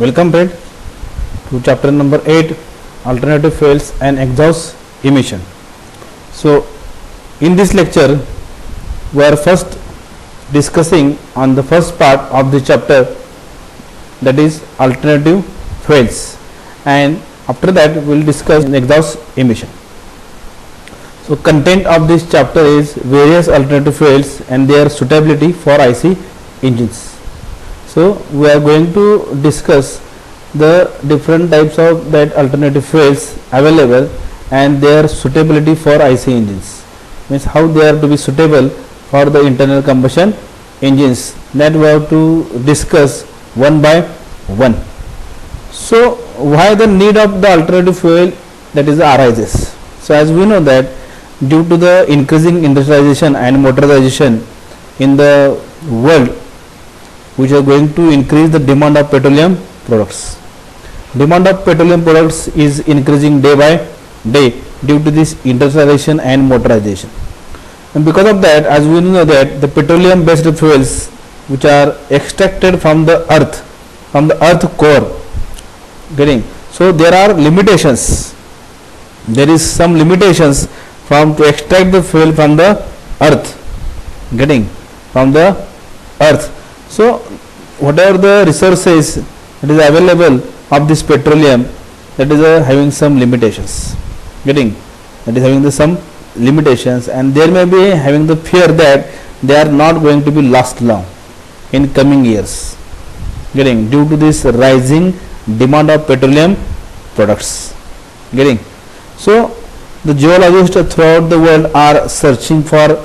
Welcome friend to chapter number 8, alternative fuels and exhaust emission. So in this lecture we are first discussing on the first part of the chapter, that is alternative fuels, and after that we will discuss exhaust emission. So content of this chapter is various alternative fuels and their suitability for IC engines. So we are going to discuss the different types of that alternative fuels available and their suitability for IC engines, means how they are to be suitable for the internal combustion engines, that we have to discuss one by one. So why the need of the alternative fuel that is arises? So as we know that due to the increasing industrialization and motorization in the world, which are going to increase the demand of petroleum products. Demand of petroleum products is increasing day by day due to this industrialization and motorization. And because of that, as we know that the petroleum based fuels which are extracted from the earth core, so there are limitations. There is some limitations from to extract the fuel from the earth, from the earth. So whatever the resources that is available of this petroleum, that is having some limitations, that is having the some limitations, and there may be having the fear that they are not going to be last long in coming years, due to this rising demand of petroleum products. So the geologists throughout the world are searching for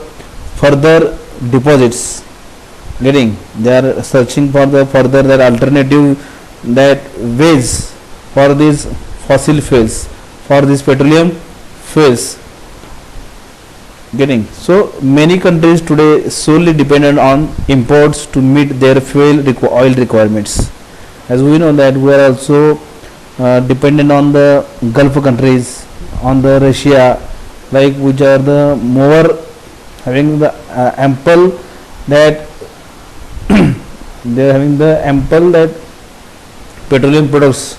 further deposits. They are searching for the further that alternative that ways for these fossil fuels, for these petroleum fuels. So many countries today solely dependent on imports to meet their oil requirements. As we know that we are also dependent on the Gulf countries, on the Russia, like which are the more having the ample that they are having the ample that petroleum products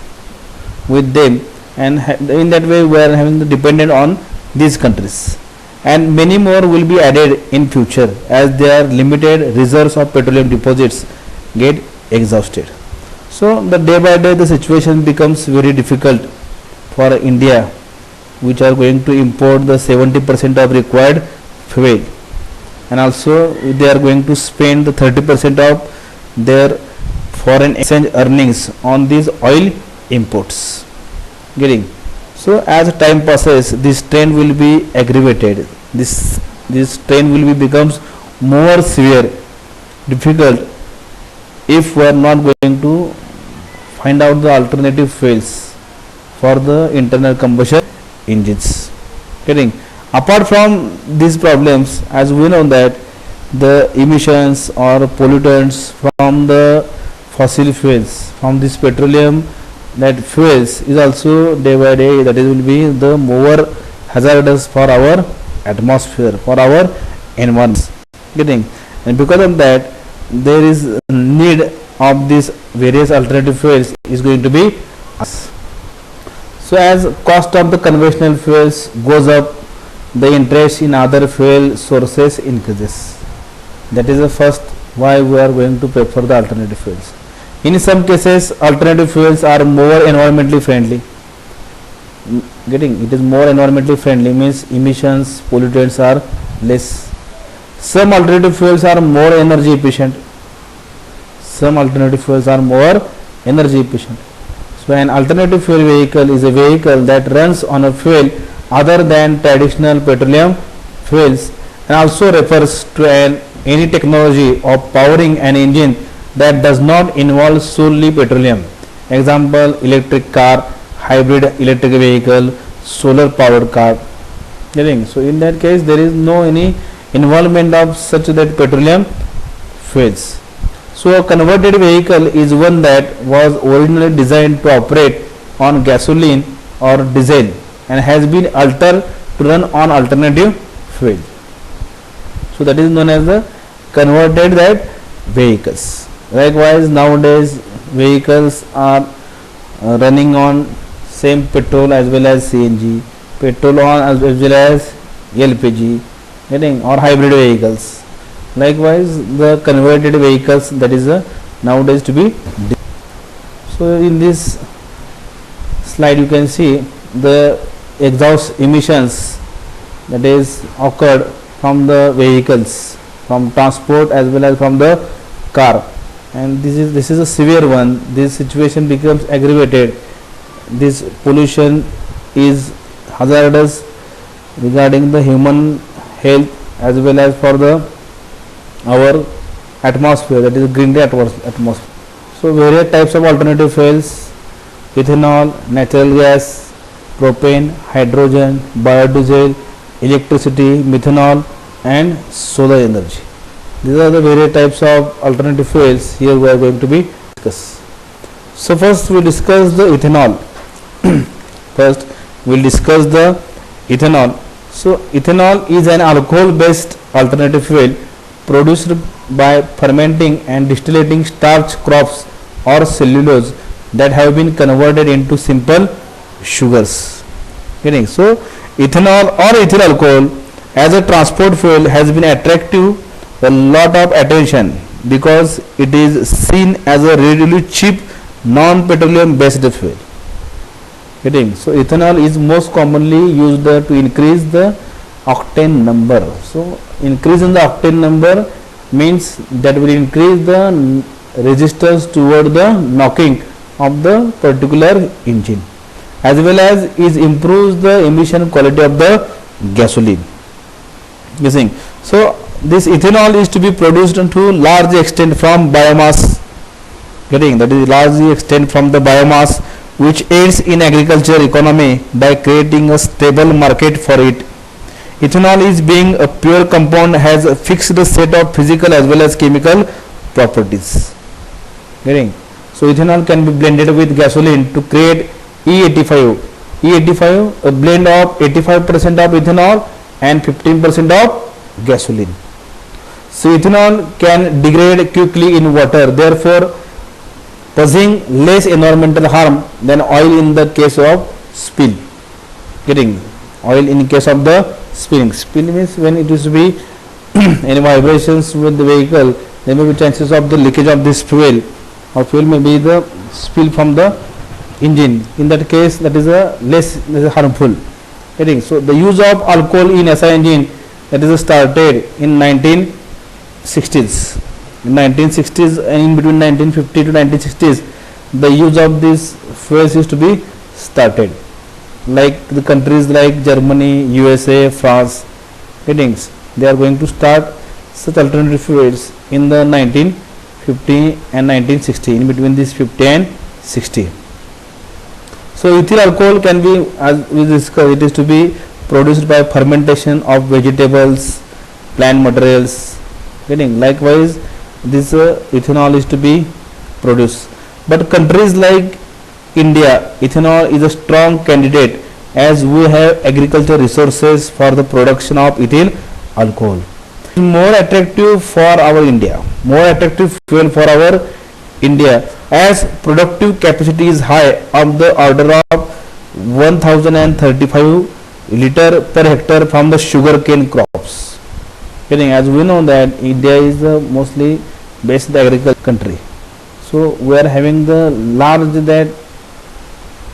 with them, and in that way we are having the dependent on these countries, and many more will be added in future as their limited reserves of petroleum deposits get exhausted. So the day by day the situation becomes very difficult for India, which are going to import the 70% of required fuel, and also they are going to spend the 30% of their foreign exchange earnings on these oil imports. So as time passes, this trend will be aggravated. This trend will be becomes more severe, difficult, if we are not going to find out the alternative fuels for the internal combustion engines. Apart from these problems, as we know that the emissions or pollutants from the fossil fuels, from this petroleum that fuels, is also day by day that will be the more hazardous for our atmosphere, for our environment. And because of that, there is need of these various alternative fuels is going to be us. So as cost of the conventional fuels goes up, the interest in other fuel sources increases. That is the first why we are going to prefer the alternative fuels. In some cases, alternative fuels are more environmentally friendly. It is more environmentally friendly means emissions, pollutants are less. Some alternative fuels are more energy efficient. Some alternative fuels are more energy efficient. So an alternative fuel vehicle is a vehicle that runs on a fuel other than traditional petroleum fuels, and also refers to any technology of powering an engine that does not involve solely petroleum. Example, electric car, hybrid electric vehicle, solar powered car. So in that case there is no any involvement of such that petroleum fuels. So a converted vehicle is one that was originally designed to operate on gasoline or diesel and has been altered to run on alternative fuel. So that is known as the converted that vehicles. Likewise, nowadays vehicles are running on same petrol as well as CNG, petrol on as well as LPG, getting, or hybrid vehicles. Likewise, the converted vehicles, that is nowadays to be. So in this slide you can see the exhaust emissions that is occurred from the vehicles, from transport as well as from the car, and this is a severe one. This situation becomes aggravated. This pollution is hazardous regarding the human health as well as for the our atmosphere, that is green atmosphere. So various types of alternative fuels: ethanol, natural gas, propane, hydrogen, biodiesel, electricity, methanol, and solar energy. These are the various types of alternative fuels here we are going to be discuss. So first we discuss the ethanol. First we will discuss the ethanol. So ethanol is an alcohol based alternative fuel produced by fermenting and distillating starch crops or cellulose that have been converted into simple sugars. Getting? So ethanol or ethyl alcohol as a transport fuel has been attractive a lot of attention because it is seen as a relatively cheap non-petroleum based fuel. Getting? So ethanol is most commonly used to increase the octane number. So increase in the octane number means that will increase the resistance toward the knocking of the particular engine, as well as it improves the emission quality of the gasoline. Using, so this ethanol is to be produced to large extent from biomass. Getting? That is large extent from the biomass, which aids in agriculture economy by creating a stable market for it. Ethanol is being a pure compound has a fixed set of physical as well as chemical properties. Getting? So ethanol can be blended with gasoline to create E85. E85, a blend of 85% of ethanol and 15% of gasoline. So ethanol can degrade quickly in water, therefore posing less environmental harm than oil in the case of spill. Getting? Oil in case of the spilling. Spill means when it is to be any vibrations with the vehicle, there may be chances of the leakage of this fuel, or fuel may be the spill from the engine. In that case, that is a less harmful. Getting? So the use of alcohol in SI engine, that is started in 1960s. In 1960s and in between 1950 to 1960s, the use of these fuels is to be started. Like the countries like Germany, USA, France, getting? They are going to start such alternative fuels in the 1950 and 1960, in between this 50 and 60. So ethyl alcohol can be, as we discussed, it is to be produced by fermentation of vegetables, plant materials. Getting? Likewise, this ethanol is to be produced. But countries like India, ethanol is a strong candidate as we have agricultural resources for the production of ethyl alcohol. More attractive for our India, more attractive fuel for our India, as productive capacity is high of the order of 1035 liter per hectare from the sugarcane crops. Getting? As we know that India is mostly based agricultural country, so we are having the large that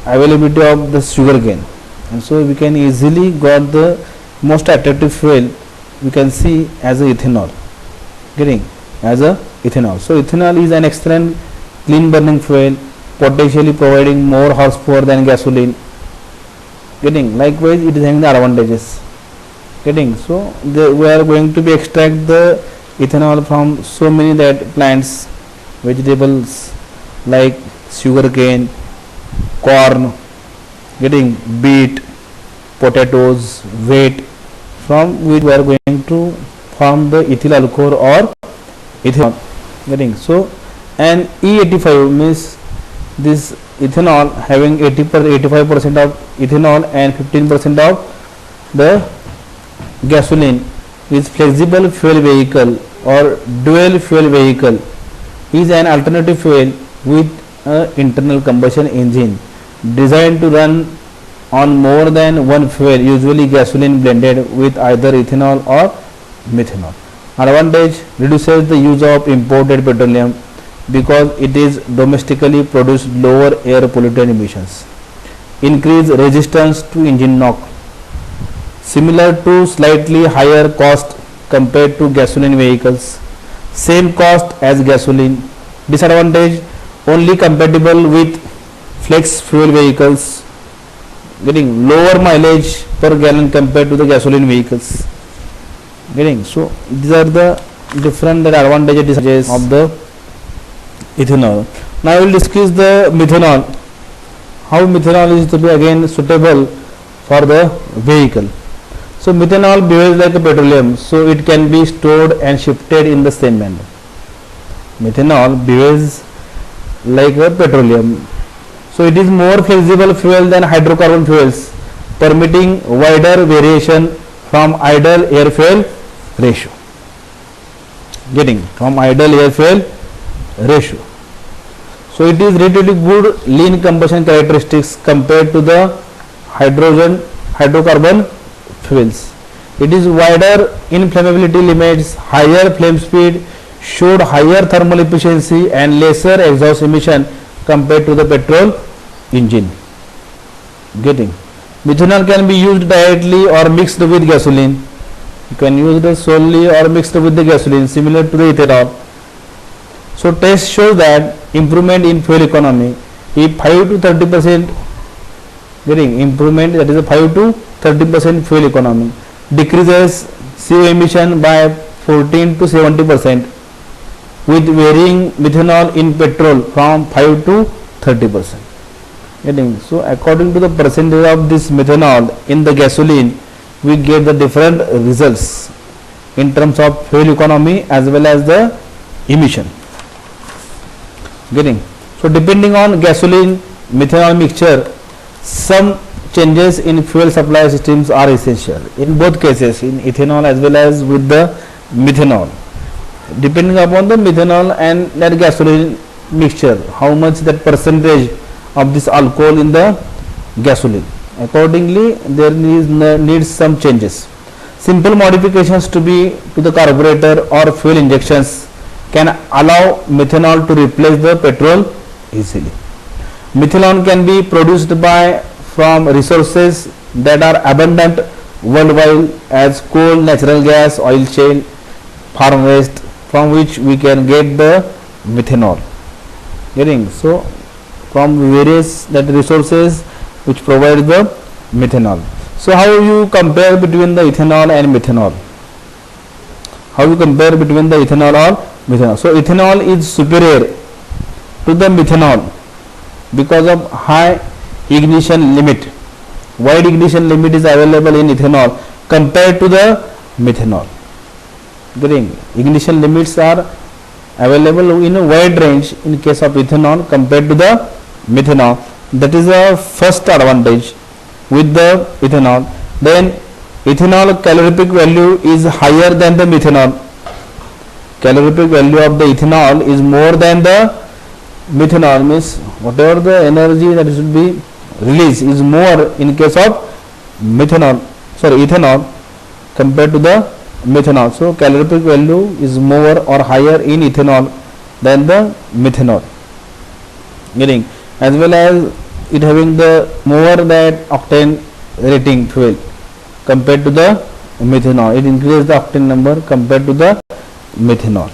availability of the sugarcane, and so we can easily got the most attractive fuel we can see as a ethanol. Getting? As a ethanol. So ethanol is an excellent clean burning fuel, potentially providing more horsepower than gasoline. Getting? Likewise, it is having the advantages. Getting? So we are going to be extract the ethanol from so many that plants, vegetables like sugarcane, corn, getting, beet, potatoes, wheat, from which we are going to form the ethyl alcohol or ethanol. Getting? So and E85 means this ethanol having 85% of ethanol and 15% of the gasoline is flexible fuel vehicle or dual fuel vehicle, is an alternative fuel with a internal combustion engine designed to run on more than one fuel, usually gasoline blended with either ethanol or methanol. Advantage: reduces the use of imported petroleum because it is domestically produced, lower air pollutant emissions. Increase resistance to engine knock, similar to slightly higher cost compared to gasoline vehicles, same cost as gasoline. Disadvantage: only compatible with flex fuel vehicles, getting lower mileage per gallon compared to the gasoline vehicles. Getting, so these are the different advantages and disadvantages of the ethanol. Now I will discuss the methanol. How methanol is to be again suitable for the vehicle. So methanol behaves like a petroleum, so it can be stored and shifted in the same manner. Methanol behaves like a petroleum, so it is more flexible fuel than hydrocarbon fuels, permitting wider variation from ideal air fuel ratio. Getting, from ideal air fuel ratio. So it is relatively good lean combustion characteristics compared to the hydrocarbon fuels. It is wider inflammability limits, higher flame speed, showed higher thermal efficiency and lesser exhaust emission compared to the petrol engine. Getting, methanol can be used directly or mixed with gasoline. You can use it solely or mixed with the gasoline, similar to the ethanol. So test shows that improvement in fuel economy, if 5 to 30%, getting improvement, that is a 5 to 30% fuel economy, decreases CO emission by 14 to 70% with varying methanol in petrol from 5 to 30%. Getting, so according to the percentage of this methanol in the gasoline, we get the different results in terms of fuel economy as well as the emission. Getting, so depending on gasoline methanol mixture, some changes in fuel supply systems are essential in both cases, in ethanol as well as with the methanol, depending upon the methanol and that gasoline mixture, how much that percentage of this alcohol in the gasoline. Accordingly, there needs some changes. Simple modifications to the carburetor or fuel injections can allow methanol to replace the petrol easily. Methanol can be produced from resources that are abundant worldwide as coal, natural gas, oil shale, farm waste, from which we can get the methanol. Getting, so from various that resources which provide the methanol. So how you compare between the ethanol and methanol? How you compare between the ethanol or methanol? So ethanol is superior to the methanol because of high ignition limit. Wide ignition limit is available in ethanol compared to the methanol. Getting, ignition limits are available in a wide range in case of ethanol compared to the methanol. That is a first advantage with the ethanol. Then ethanol calorific value is higher than the methanol. Calorific value of the ethanol is more than the methanol, means whatever the energy that should be released is more in case of ethanol compared to the methanol. So calorific value is more or higher in ethanol than the methanol. Getting, as well as it having the more that octane rating fuel compared to the methanol. It increases the octane number compared to the methanol.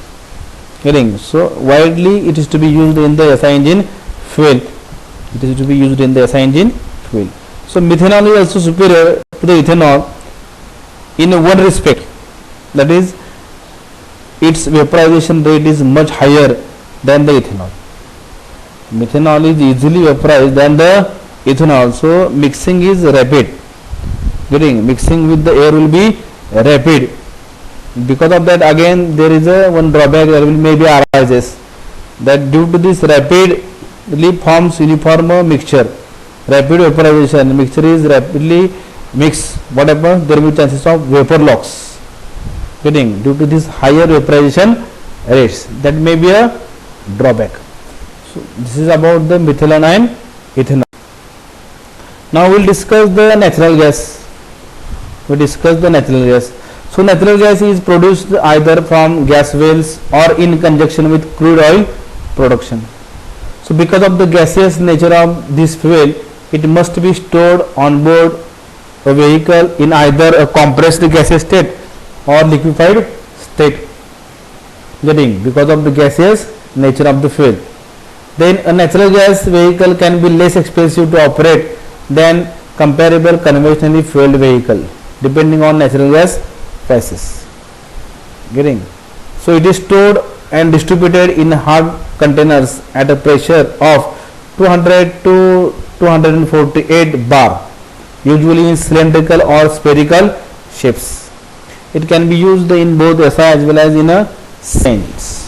Getting, so widely it is to be used in the SI engine fuel. It is to be used in the SI engine fuel. So methanol is also superior to the ethanol in one respect, that is its vaporization rate is much higher than the ethanol. Methanol is easily vaporized than the ethanol, so mixing is rapid. Getting, mixing with the air will be rapid. Because of that, again there is one drawback that will maybe arises, that due to this rapidly forms uniform mixture, rapid vaporization, mixture is rapidly mixed, what happens, there will be chances of vapor loss. Getting, due to this higher vaporization rates, that may be a drawback. So this is about the methylene and ethanol. Now we'll discuss the natural gas. We discuss the natural gas. So natural gas is produced either from gas wells or in conjunction with crude oil production. So because of the gaseous nature of this fuel, it must be stored on board a vehicle in either a compressed gaseous state or liquefied state. Getting because of the gaseous nature of the fuel. Then a natural gas vehicle can be less expensive to operate than comparable conventionally fueled vehicle, depending on natural gas prices. Getting so it is stored and distributed in hard containers at a pressure of 200 to 248 bar, usually in cylindrical or spherical shapes. It can be used in both SI as well as in a CNG.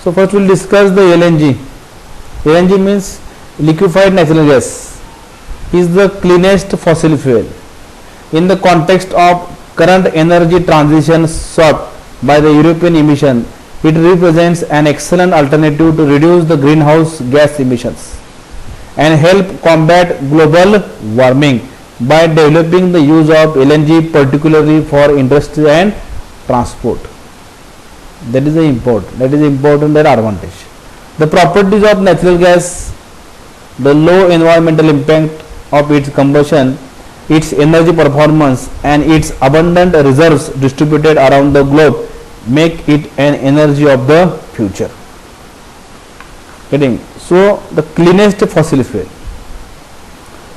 So first we will discuss the LNG. LNG means liquefied natural gas. Is the cleanest fossil fuel. In the context of current energy transition sought by the European emission, it represents an excellent alternative to reduce the greenhouse gas emissions and help combat global warming by developing the use of LNG, particularly for industry and transport. That is the important advantage. The properties of natural gas, the low environmental impact of its combustion, its energy performance and its abundant reserves distributed around the globe make it an energy of the future. Getting so the cleanest fossil fuel.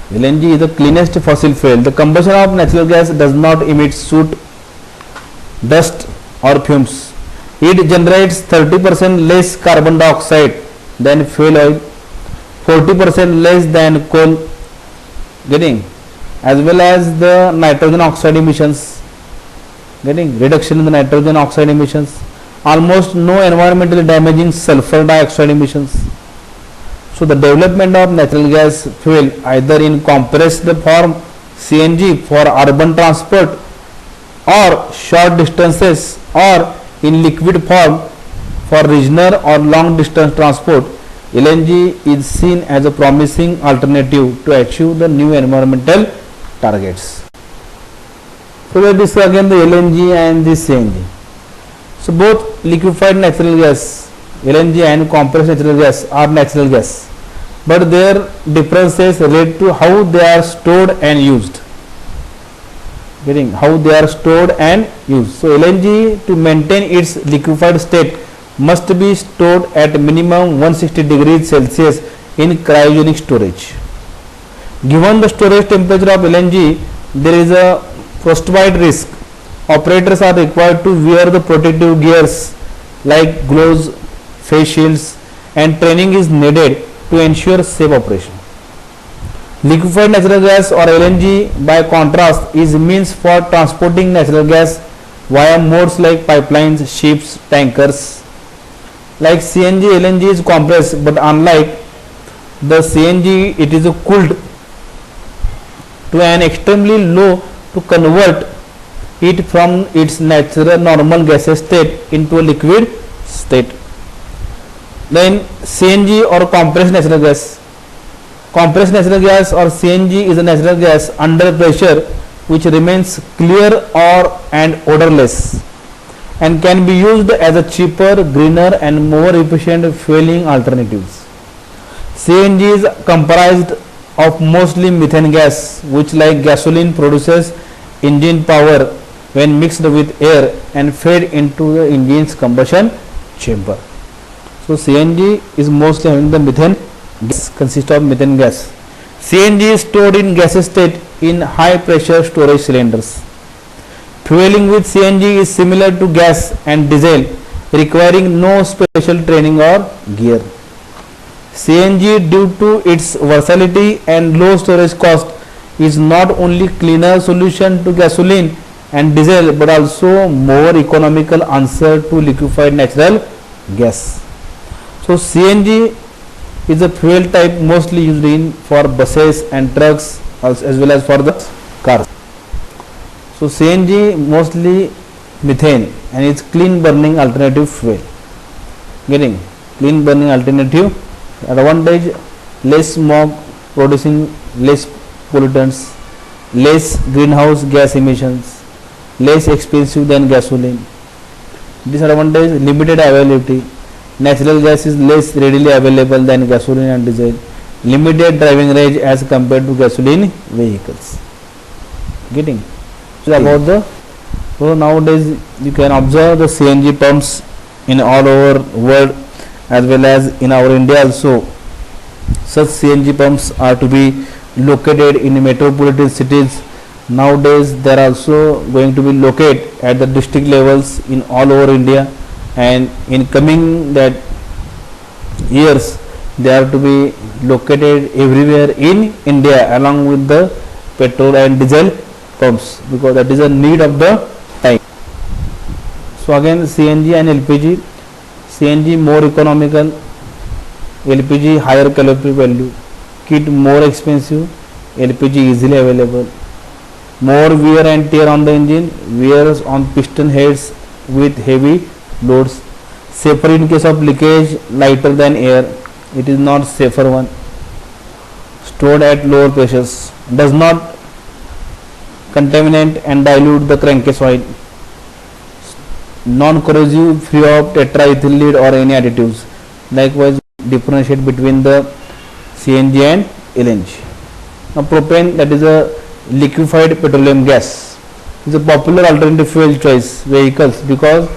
LNG is the cleanest fossil fuel. The combustion of natural gas does not emit soot, dust or fumes. It generates 30% less carbon dioxide than fuel oil, 40% less than coal, getting as well as the nitrogen oxide emissions, getting reduction in the nitrogen oxide emissions, almost no environmentally damaging sulfur dioxide emissions. So the development of natural gas fuel either in compressed form CNG for urban transport or short distances or in liquid form for regional or long distance transport, LNG is seen as a promising alternative to achieve the new environmental targets. So let us discuss again the LNG and the CNG. So both liquefied natural gas, LNG and compressed natural gas are natural gas, but their differences relate to how they are stored and used. Getting how they are stored and used. So LNG, to maintain its liquefied state, must be stored at minimum 160 degrees Celsius in cryogenic storage. Given the storage temperature of LNG, there is a frostbite risk. Operators are required to wear the protective gears like gloves, face shields, and training is needed to ensure safe operation. Liquefied natural gas or LNG, by contrast, is means for transporting natural gas via modes like pipelines, ships, tankers. Like CNG, LNG is compressed, but unlike the CNG, it is cooled to an extremely low to convert it from its natural normal gaseous state into a liquid state. Then CNG or compressed natural gas. Compressed natural gas or CNG is a natural gas under pressure which remains clear or and odorless and can be used as a cheaper, greener and more efficient fueling alternatives. CNG is comprised of mostly methane gas, which like gasoline produces engine power when mixed with air and fed into the engine's combustion chamber. So CNG is mostly having the methane gas, consists of methane gas. CNG is stored in gaseous state in high pressure storage cylinders. Fueling with CNG is similar to gas and diesel, requiring no special training or gear. CNG, due to its versatility and low storage cost, is not only cleaner solution to gasoline and diesel but also more economical answer to liquefied natural gas. So CNG is a fuel type mostly used in for buses and trucks as well as for the cars. So CNG mostly methane and it's clean burning alternative fuel. Getting clean burning alternative. Advantage: less smog, producing less pollutants, less greenhouse gas emissions, less expensive than gasoline. Disadvantage: limited availability. Natural gas is less readily available than gasoline and diesel. Limited driving range as compared to gasoline vehicles. Getting? So about the, so nowadays you can observe the CNG pumps in all over world as well as in our India also. Such CNG pumps are to be located in metropolitan cities. Nowadays they are also going to be located at the district levels in all over India, and in coming that years they are to be located everywhere in India along with the petrol and diesel pumps, because that is a need of the time. So again, CNG and LPG. CNG more economical, LPG higher calorific value, kit more expensive, LPG easily available, more wear and tear on the engine, wears on piston heads with heavy loads, safer in case of leakage, lighter than air, it is not safer one, stored at lower pressures, does not contaminate and dilute the crankcase oil, non-corrosive, free of tetraethyl lead or any additives. Likewise, differentiate between the CNG and LNG. Now propane, that is a liquefied petroleum gas, is a popular alternative fuel choice vehicles because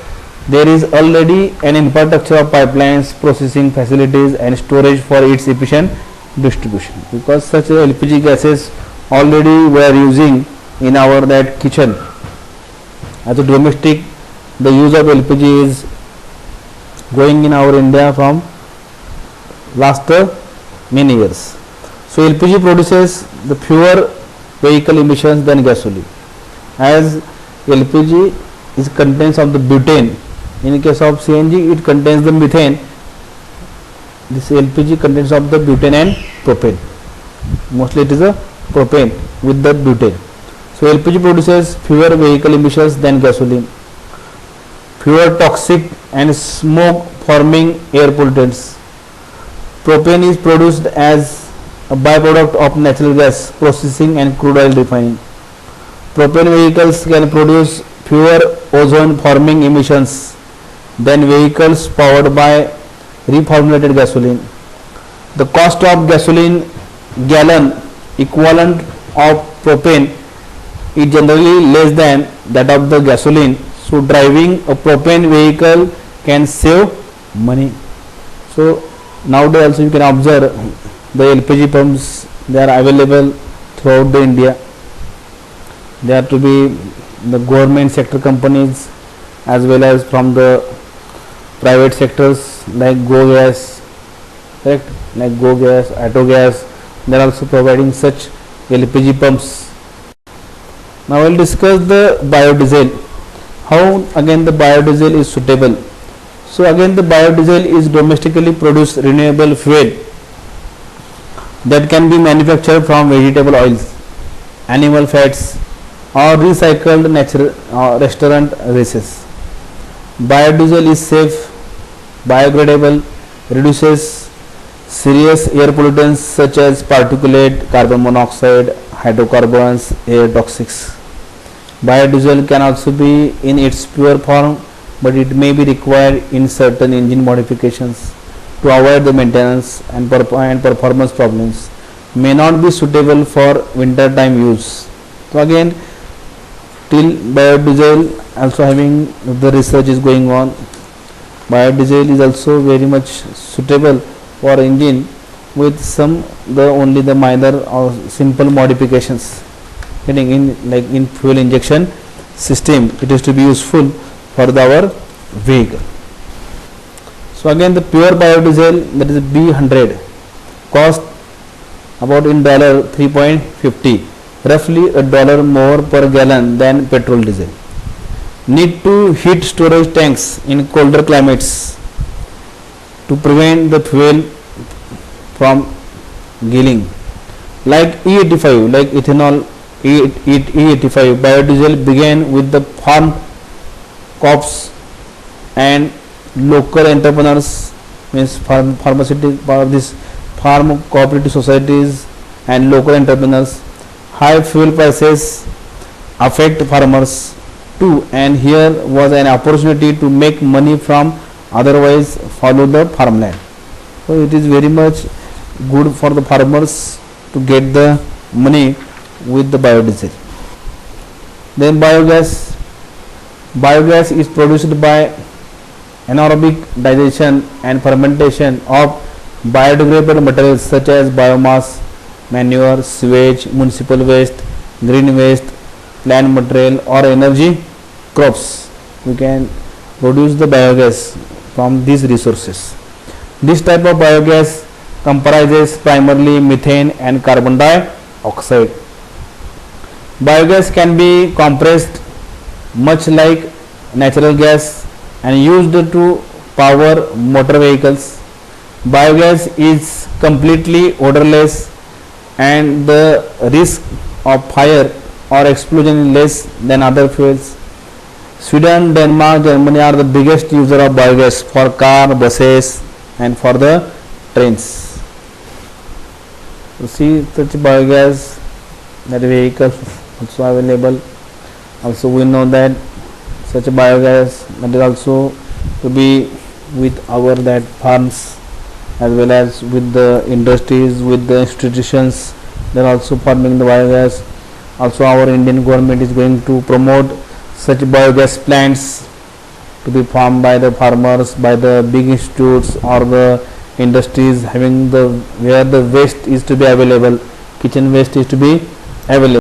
there is already an infrastructure of pipelines, processing facilities and storage for its efficient distribution. Because such LPG gases already we are using in our that kitchen as a domestic. The use of LPG is going in our India from last many years. So LPG produces the fewer vehicle emissions than gasoline, as LPG is contains of the butane. In case of CNG, it contains the methane. This LPG contains of the butane and propane. Mostly it is a propane with the butane. So LPG produces fewer vehicle emissions than gasoline, fewer toxic and smoke forming air pollutants. Propane is produced as a byproduct of natural gas processing and crude oil refining. Propane vehicles can produce fewer ozone forming emissions than vehicles powered by reformulated gasoline. The cost of gasoline gallon equivalent of propane is generally less than that of the gasoline. So driving a propane vehicle can save money. So nowadays also you can observe the LPG pumps, they are available throughout the India. They are to be the government sector companies as well as from the private sectors like GoGas, correct? Like GoGas, Autogas, they are also providing such LPG pumps. Now I will discuss the biodiesel. How again the biodiesel is suitable. So again the biodiesel is domestically produced renewable fuel that can be manufactured from vegetable oils, animal fats or recycled natural restaurant wastes. Biodiesel is safe, biodegradable, reduces serious air pollutants such as particulate, carbon monoxide, hydrocarbons, air toxics. Biodiesel can also be in its pure form, but it may be required in certain engine modifications to avoid the maintenance and performance problems. May not be suitable for winter time use. So again, till biodiesel also having the research is going on. Biodiesel is also very much suitable for engine with some only the minor or simple modifications. Getting in like in fuel injection system, it is to be useful for our vehicle. So again the pure biodiesel, that is B100, cost about in dollar 3.50, roughly $1 more per gallon than petrol diesel. Need to heat storage tanks in colder climates to prevent the fuel from gilling. Like E85, like ethanol, E85 biodiesel began with the farm crops and local entrepreneurs means pharmaceutical this farm cooperative societies and local entrepreneurs. High fuel prices affect farmers too, and here was an opportunity to make money from otherwise follow the farmland. So it is very much good for the farmers to get the money with the biodiesel. Then biogas. Biogas is produced by anaerobic digestion and fermentation of biodegradable materials such as biomass, manure, sewage, municipal waste, green waste, plant material or energy crops. We can produce the biogas from these resources. This type of biogas comprises primarily methane and carbon dioxide. Biogas can be compressed much like natural gas and used to power motor vehicles. Biogas is completely odorless and the risk of fire or explosion is less than other fuels. Sweden, Denmark, Germany are the biggest user of biogas for car, buses and for the trains. So see such biogas, that vehicle also available. Also we know that such a biogas that is also to be with our that farms as well as with the industries, with the institutions. They are also farming the biogas. Also our Indian government is going to promote such biogas plants to be farmed by the farmers, by the big institutes or the industries having the where the waste is to be available, kitchen waste is to be available.